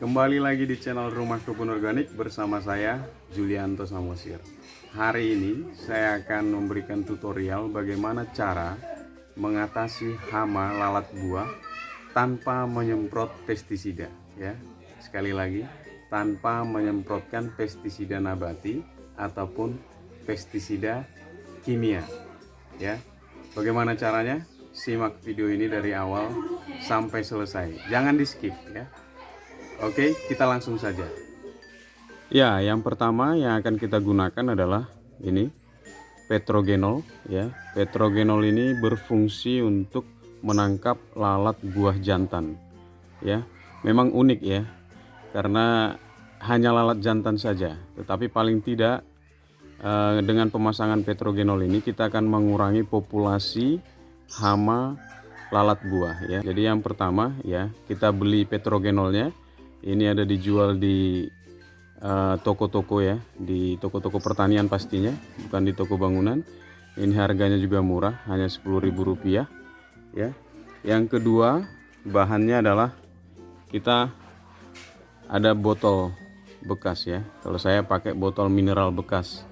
Kembali lagi di channel Rumah Kebun Organik bersama saya Julianto Samosir. Hari ini saya akan memberikan tutorial bagaimana cara mengatasi hama lalat buah tanpa menyemprot pestisida, ya. Sekali lagi, tanpa menyemprotkan pestisida nabati ataupun pestisida kimia, ya. Bagaimana caranya? Simak video ini dari awal sampai selesai. Jangan di skip, ya. Oke, kita langsung saja. Ya, yang pertama yang akan kita gunakan adalah ini petrogenol, ya. Petrogenol ini berfungsi untuk menangkap lalat buah jantan, ya. Memang unik, ya, karena hanya lalat jantan saja, tetapi paling tidak dengan pemasangan petrogenol ini kita akan mengurangi populasi hama lalat buah, ya. Jadi yang pertama, ya, kita beli petrogenolnya. Ini ada dijual di toko-toko, ya, di toko-toko pertanian pastinya, bukan di toko bangunan. Ini harganya juga murah, hanya Rp10.000, ya. Yang kedua, bahannya adalah kita ada botol bekas, ya. Kalau saya pakai botol mineral bekas,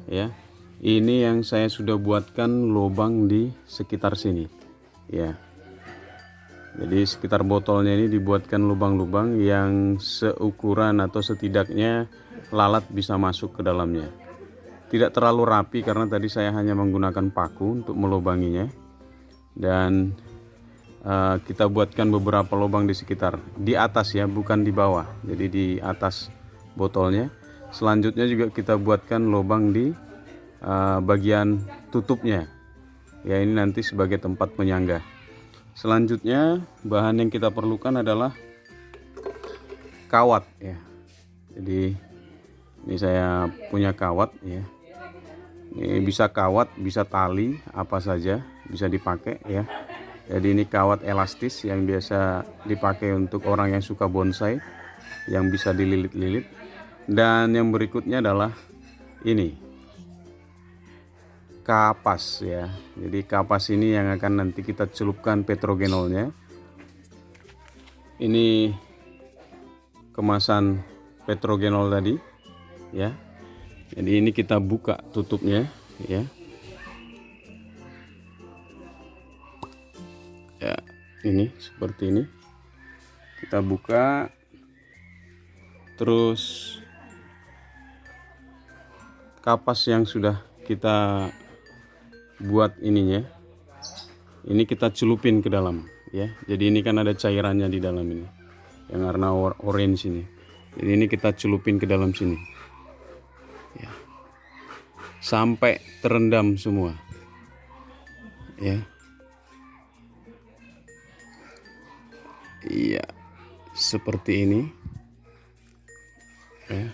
ya. Ini yang saya sudah buatkan lubang di sekitar sini, ya. Jadi sekitar botolnya ini dibuatkan lubang-lubang yang seukuran atau setidaknya lalat bisa masuk ke dalamnya. Tidak terlalu rapi karena tadi saya hanya menggunakan paku untuk melubanginya. Dan kita buatkan beberapa lubang di sekitar, di atas, ya, bukan di bawah. Jadi di atas botolnya. Selanjutnya juga kita buatkan lubang di bagian tutupnya, ya, ini nanti sebagai tempat penyangga. Selanjutnya bahan yang kita perlukan adalah kawat, ya. Jadi ini saya punya kawat, ya. Ini bisa kawat, bisa tali, apa saja bisa dipakai, ya. Jadi ini kawat elastis yang biasa dipakai untuk orang yang suka bonsai, yang bisa dililit-lilit. Dan yang berikutnya adalah ini kapas, ya. Jadi kapas ini yang akan nanti kita celupkan petrogenolnya. Ini kemasan petrogenol tadi, ya. Jadi ini kita buka tutupnya, ya. Ya, ini seperti ini. Kita buka. Terus kapas yang sudah kita buat ininya, ini kita celupin ke dalam, ya. Jadi ini kan ada cairannya di dalam ini yang warna orange ini. Jadi ini kita celupin ke dalam sini, ya, sampai terendam semua, ya. Iya, seperti ini, ya.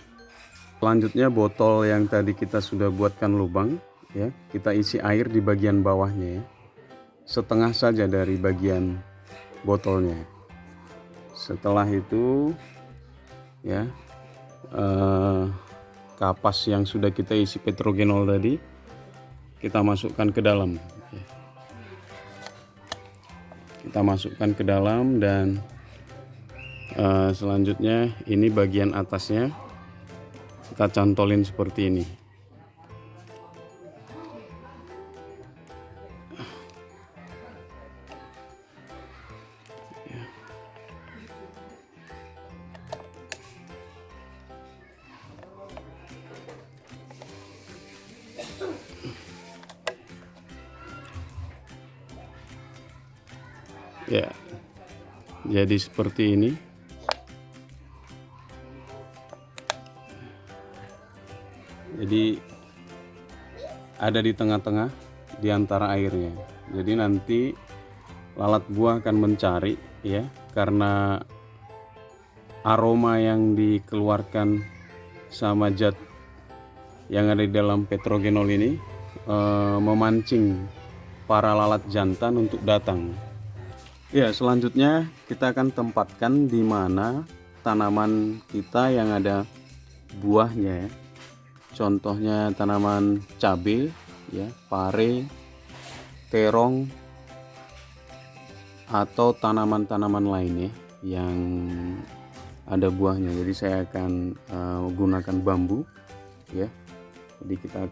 Selanjutnya botol yang tadi kita sudah buatkan lubang, ya, kita isi air di bagian bawahnya, ya. Setengah saja dari bagian botolnya. Setelah itu, ya, kapas yang sudah kita isi petrogenol tadi kita masukkan ke dalam, ya. Kita masukkan ke dalam dan selanjutnya ini bagian atasnya kita cantolin seperti ini. Ya, jadi seperti ini. Jadi ada di tengah-tengah di antara airnya. Jadi nanti lalat buah akan mencari, ya, karena aroma yang dikeluarkan sama zat yang ada di dalam petrogenol ini memancing para lalat jantan untuk datang. Ya, selanjutnya kita akan tempatkan di mana tanaman kita yang ada buahnya, ya. Contohnya tanaman cabai, ya, pare, terong, atau tanaman-tanaman lainnya yang ada buahnya. Jadi saya akan gunakan bambu ya. Jadi kita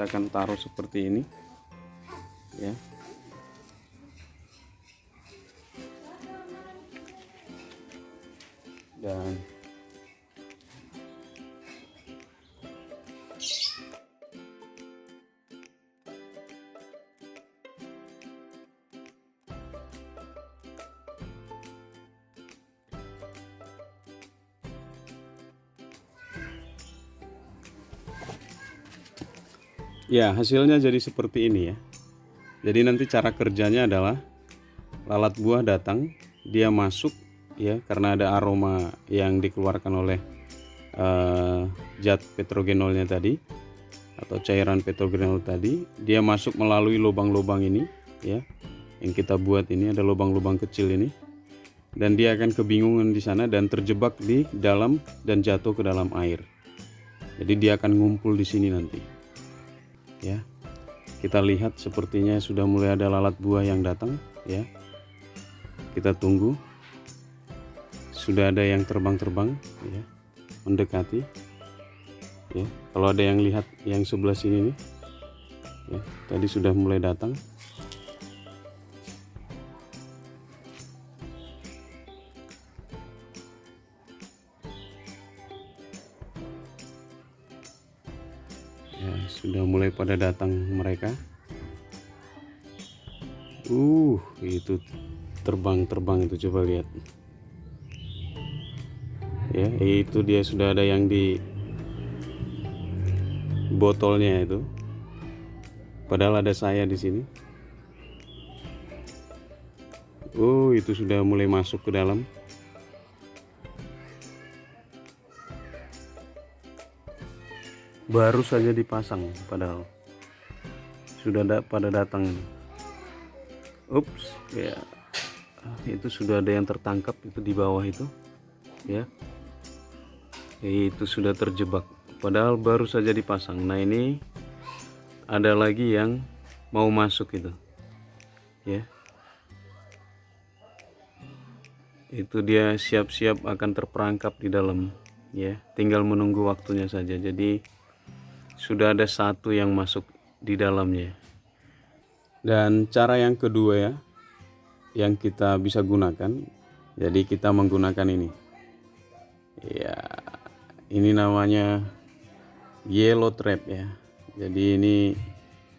akan taruh seperti ini ya. Dan ya, hasilnya jadi seperti ini ya. Jadi nanti cara kerjanya adalah lalat buah datang, dia masuk ya, karena ada aroma yang dikeluarkan oleh zat petrogenolnya tadi atau cairan petrogenol tadi. Dia masuk melalui lubang-lubang ini ya, yang kita buat ini ada lubang-lubang kecil ini, dan dia akan kebingungan di sana dan terjebak di dalam dan jatuh ke dalam air. Jadi dia akan ngumpul di sini nanti ya. Kita lihat sepertinya sudah mulai ada lalat buah yang datang ya. Kita tunggu. Sudah ada yang terbang-terbang ya, mendekati ya. Kalau ada yang lihat yang sebelah sini nih ya, tadi sudah mulai datang. Ya, sudah mulai pada datang mereka. Itu terbang-terbang itu, coba lihat. Ya, itu dia sudah ada yang di botolnya itu. Padahal ada saya di sini. Itu sudah mulai masuk ke dalam. Baru saja dipasang, padahal sudah pada datang. Ya, itu sudah ada yang tertangkap itu di bawah itu ya. Itu sudah terjebak, padahal baru saja dipasang. Nah, ini ada lagi yang mau masuk itu ya. Itu dia siap-siap akan terperangkap di dalam ya, tinggal menunggu waktunya saja. Jadi sudah ada satu yang masuk di dalamnya. Dan cara yang kedua ya, yang kita bisa gunakan, jadi kita menggunakan ini ya, ini namanya yellow trap ya. Jadi ini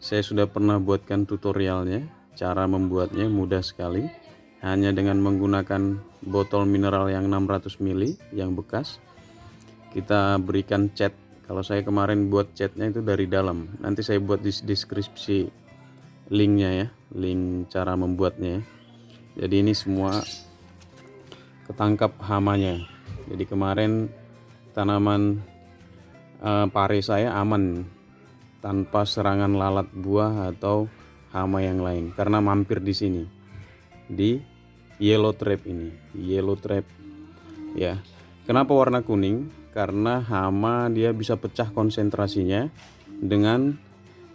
saya sudah pernah buatkan tutorialnya. Cara membuatnya mudah sekali, hanya dengan menggunakan botol mineral yang 600 ml yang bekas. Kita berikan cat. Kalau saya kemarin buat catnya itu dari dalam. Nanti saya buat di deskripsi linknya ya, link cara membuatnya ya. Jadi ini semua ketangkap hamanya. Jadi kemarin tanaman pare saya aman tanpa serangan lalat buah atau hama yang lain, karena mampir di sini di yellow trap ini. Yellow trap ya. Kenapa warna kuning? Karena hama dia bisa pecah konsentrasinya dengan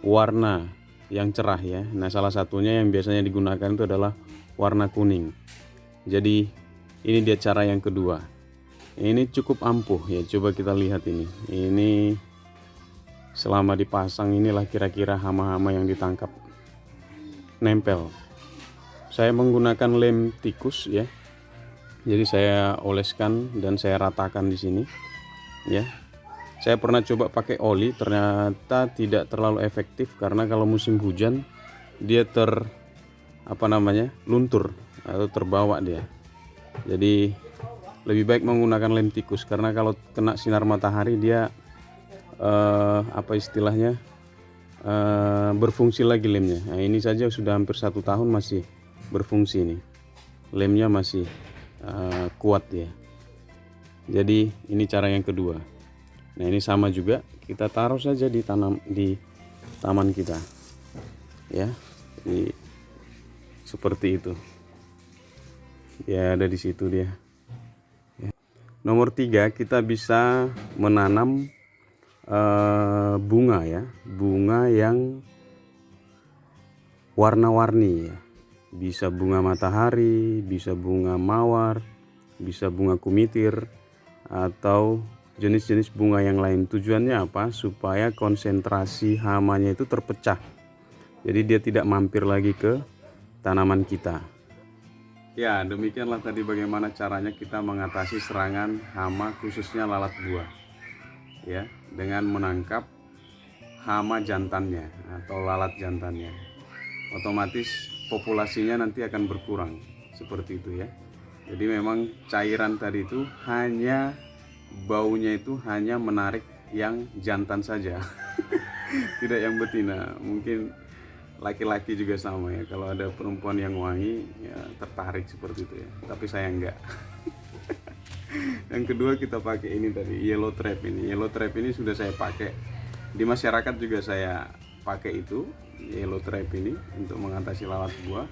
warna yang cerah ya. Nah, salah satunya yang biasanya digunakan itu adalah warna kuning. Jadi ini dia cara yang kedua. Ini cukup ampuh ya. Coba kita lihat ini. Ini selama dipasang inilah kira-kira hama-hama yang ditangkap. Nempel. Saya menggunakan lem tikus ya. Jadi saya oleskan dan saya ratakan di sini. Ya, saya pernah coba pakai oli, ternyata tidak terlalu efektif karena kalau musim hujan dia luntur atau terbawa dia. Jadi lebih baik menggunakan lem tikus, karena kalau kena sinar matahari dia berfungsi lagi lemnya. Nah, ini saja sudah hampir 1 tahun masih berfungsi nih, lemnya masih kuat ya. Jadi ini cara yang kedua. Nah, ini sama juga, kita taruh saja di taman kita ya. Jadi seperti itu ya, ada di situ dia ya. Nomor 3, kita bisa menanam bunga ya, bunga yang warna-warni ya. Bisa bunga matahari, bisa bunga mawar, bisa bunga kumitir, atau jenis-jenis bunga yang lain. Tujuannya apa? Supaya konsentrasi hamanya itu terpecah. Jadi dia tidak mampir lagi ke tanaman kita. Ya, demikianlah tadi bagaimana caranya kita mengatasi serangan hama khususnya lalat buah. Ya, dengan menangkap hama jantannya atau lalat jantannya. Otomatis populasinya nanti akan berkurang. Seperti itu ya. Jadi memang cairan tadi itu hanya baunya itu hanya menarik yang jantan saja. Tidak yang betina. Mungkin laki-laki juga sama ya, kalau ada perempuan yang wangi ya tertarik seperti itu ya, tapi saya enggak. Yang kedua kita pakai ini tadi, yellow trap ini. Yellow trap ini sudah saya pakai di masyarakat juga, saya pakai itu yellow trap ini untuk mengatasi lalat buah,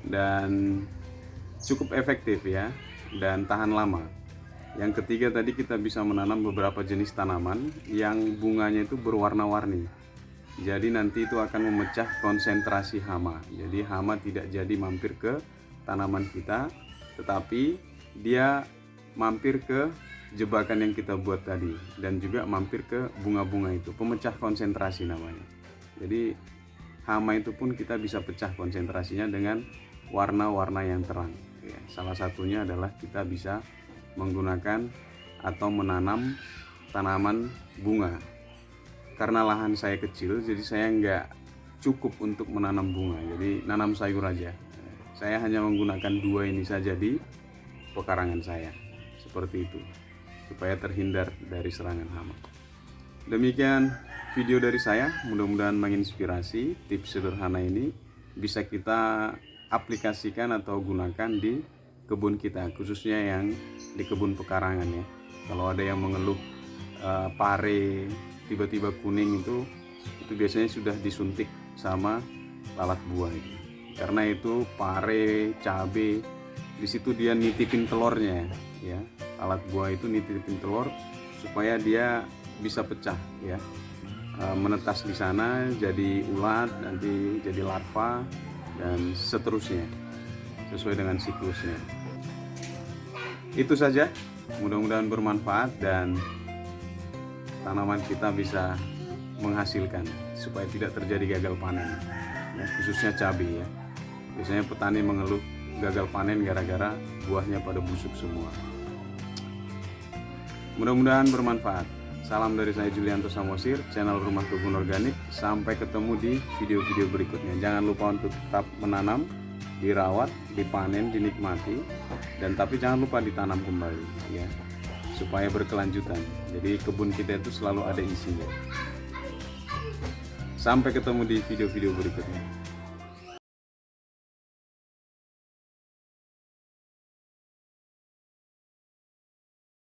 dan cukup efektif ya, dan tahan lama. Yang ketiga tadi kita bisa menanam beberapa jenis tanaman yang bunganya itu berwarna-warni. Jadi nanti itu akan memecah konsentrasi hama. Jadi hama tidak jadi mampir ke tanaman kita, tetapi dia mampir ke jebakan yang kita buat tadi, dan juga mampir ke bunga-bunga itu. Pemecah konsentrasi namanya. Jadi hama itu pun kita bisa pecah konsentrasinya dengan warna-warna yang terang. Ya, salah satunya adalah kita bisa menggunakan atau menanam tanaman bunga. Karena lahan saya kecil, jadi saya nggak cukup untuk menanam bunga, jadi nanam sayur aja. Saya hanya menggunakan 2 ini saja di pekarangan saya, seperti itu, supaya terhindar dari serangan hama. Demikian video dari saya, mudah-mudahan menginspirasi. Tips sederhana ini bisa kita aplikasikan atau gunakan di kebun kita, khususnya yang di kebun pekarangan ya. Kalau ada yang mengeluh pare tiba-tiba kuning, itu biasanya sudah disuntik sama lalat buah ini. Karena itu pare, cabe, di situ dia nitipin telurnya ya. Lalat buah itu nitipin telur supaya dia bisa pecah ya. Menetas di sana jadi ulat, nanti jadi larva, dan seterusnya sesuai dengan siklusnya. Itu saja, mudah-mudahan bermanfaat dan tanaman kita bisa menghasilkan supaya tidak terjadi gagal panen ya, khususnya cabai ya. Biasanya petani mengeluh gagal panen gara-gara buahnya pada busuk semua. Mudah-mudahan bermanfaat. Salam dari saya Julianto Samosir, channel Rumah Kebun Organik. Sampai ketemu di video-video berikutnya. Jangan lupa untuk tetap menanam, dirawat, dipanen, dinikmati, dan tapi jangan lupa ditanam kembali ya, supaya berkelanjutan. Jadi kebun kita itu selalu ada isinya. Sampai ketemu di video-video berikutnya.